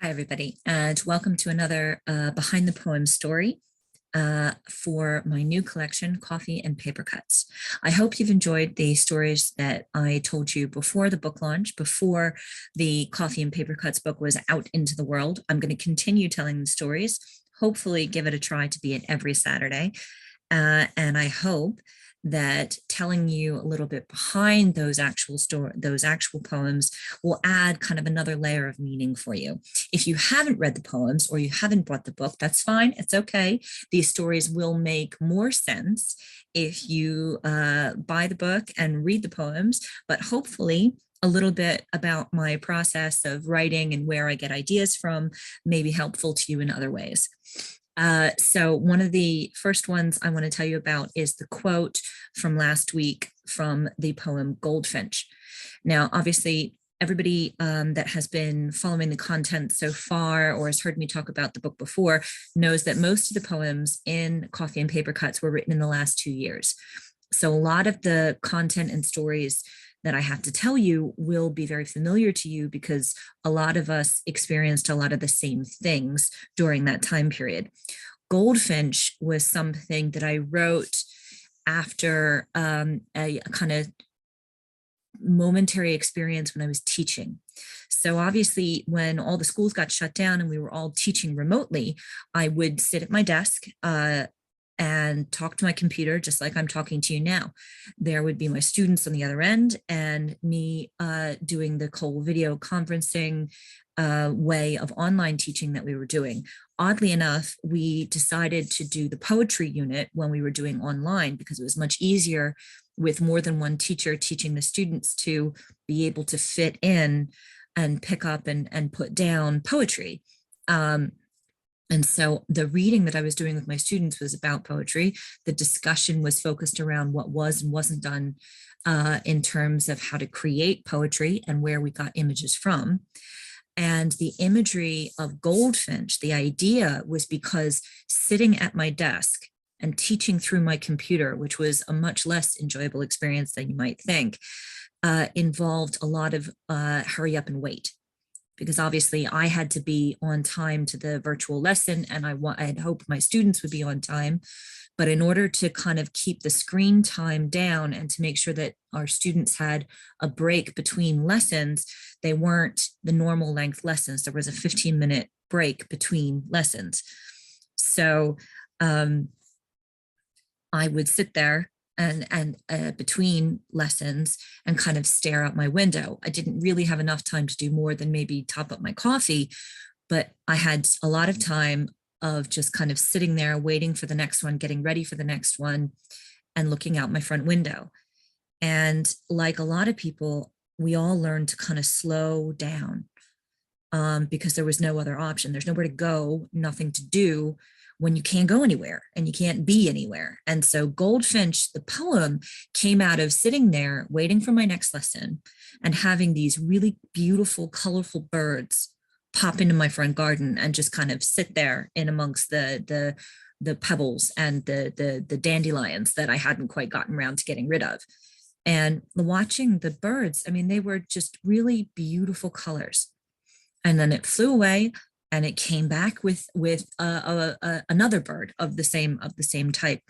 Hi, everybody, and welcome to another Behind the Poem story for my new collection, Coffee and Paper Cuts. I hope you've enjoyed the stories that I told you before the book launch, before the Coffee and Paper Cuts book was out into the world. I'm going to continue telling the stories, hopefully give it a try to be it every Saturday. And I hope that telling you a little bit behind those actual poems will add kind of another layer of meaning for you. If you haven't read the poems or you haven't bought the book, that's fine. It's okay. These stories will make more sense if you buy the book and read the poems, but hopefully a little bit about my process of writing and where I get ideas from may be helpful to you in other ways. So one of the first ones I want to tell you about is the quote from last week from the poem Goldfinch. Now, obviously, everybody that has been following the content so far or has heard me talk about the book before knows that most of the poems in Coffee and Paper Cuts were written in the last 2 years. So a lot of the content and stories that I have to tell you will be very familiar to you because a lot of us experienced a lot of the same things during that time period. Goldfinch was something that I wrote after a kind of momentary experience when I was teaching. So obviously, when all the schools got shut down and we were all teaching remotely, I would sit at my desk and talk to my computer just like I'm talking to you now. There would be my students on the other end and me doing the whole video conferencing way of online teaching that we were doing. Oddly enough, we decided to do the poetry unit when we were doing online because it was much easier with more than one teacher teaching the students to be able to fit in and pick up and put down poetry. And so the reading that I was doing with my students was about poetry. The discussion was focused around what was and wasn't done in terms of how to create poetry and where we got images from. And the imagery of Goldfinch, the idea was because sitting at my desk and teaching through my computer, which was a much less enjoyable experience than you might think, involved a lot of hurry up and wait. Because obviously I had to be on time to the virtual lesson and I had hoped my students would be on time. But in order to kind of keep the screen time down and to make sure that our students had a break between lessons, they weren't the normal length lessons. There was a 15-minute break between lessons. So I would sit there and between lessons and kind of stare out my window. I didn't really have enough time to do more than maybe top up my coffee, but I had a lot of time of just kind of sitting there waiting for the next one, getting ready for the next one, and looking out my front window. And like a lot of people, we all learned to kind of slow down because there was no other option. There's nowhere to go, nothing to do when you can't go anywhere and you can't be anywhere. And so Goldfinch, the poem, came out of sitting there waiting for my next lesson and having these really beautiful, colorful birds pop into my front garden and just kind of sit there in amongst the pebbles and the dandelions that I hadn't quite gotten around to getting rid of. And watching the birds, I mean, they were just really beautiful colors. And then it flew away and it came back with another bird of the same type.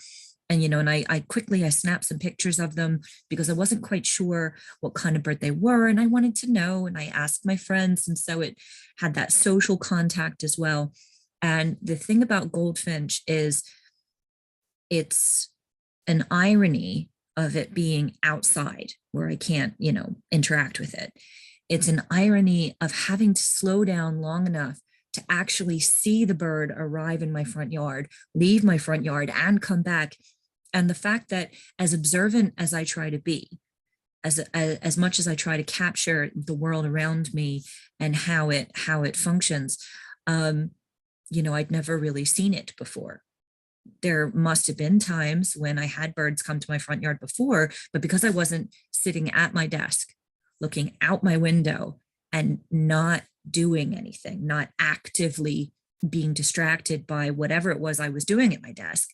And, you know, and I quickly snapped some pictures of them because I wasn't quite sure what kind of bird they were. And I wanted to know, and I asked my friends. And so it had that social contact as well. And the thing about Goldfinch is it's an irony of it being outside where I can't, you know, interact with it. It's an irony of having to slow down long enough to actually see the bird arrive in my front yard, leave my front yard and come back. And the fact that as observant as I try to be, as much as I try to capture the world around me and how it functions, you know, I'd never really seen it before. There must have been times when I had birds come to my front yard before, but because I wasn't sitting at my desk, looking out my window and not doing anything, not actively being distracted by whatever it was I was doing at my desk,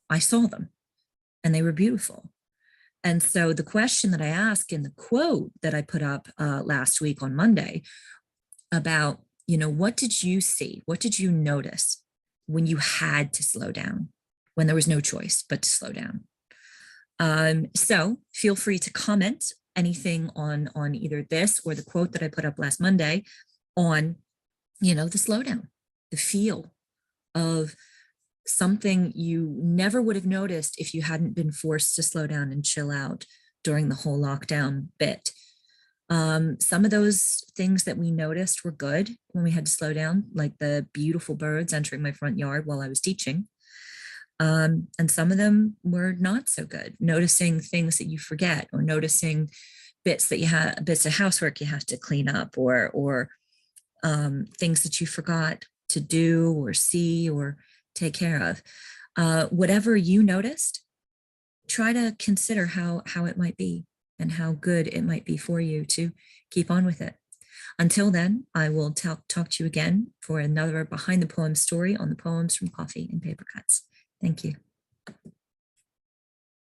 I saw them and they were beautiful. And so the question that I asked in the quote that I put up last week on Monday about, what did you see? What did you notice when you had to slow down, when there was no choice but to slow down? So feel free to comment anything on either this or the quote that I put up last Monday on, the slowdown, the feel of something you never would have noticed if you hadn't been forced to slow down and chill out during the whole lockdown bit. Some of those things that we noticed were good when we had to slow down, like the beautiful birds entering my front yard while I was teaching. And some of them were not so good, noticing things that you forget, or noticing bits of housework you have to clean up, or things that you forgot to do or see or take care of. Whatever you noticed, try to consider how it might be and how good it might be for you to keep on with it. Until then, I will talk to you again for another Behind the Poem story on the Poems from Coffee and Paper Cuts. Thank you.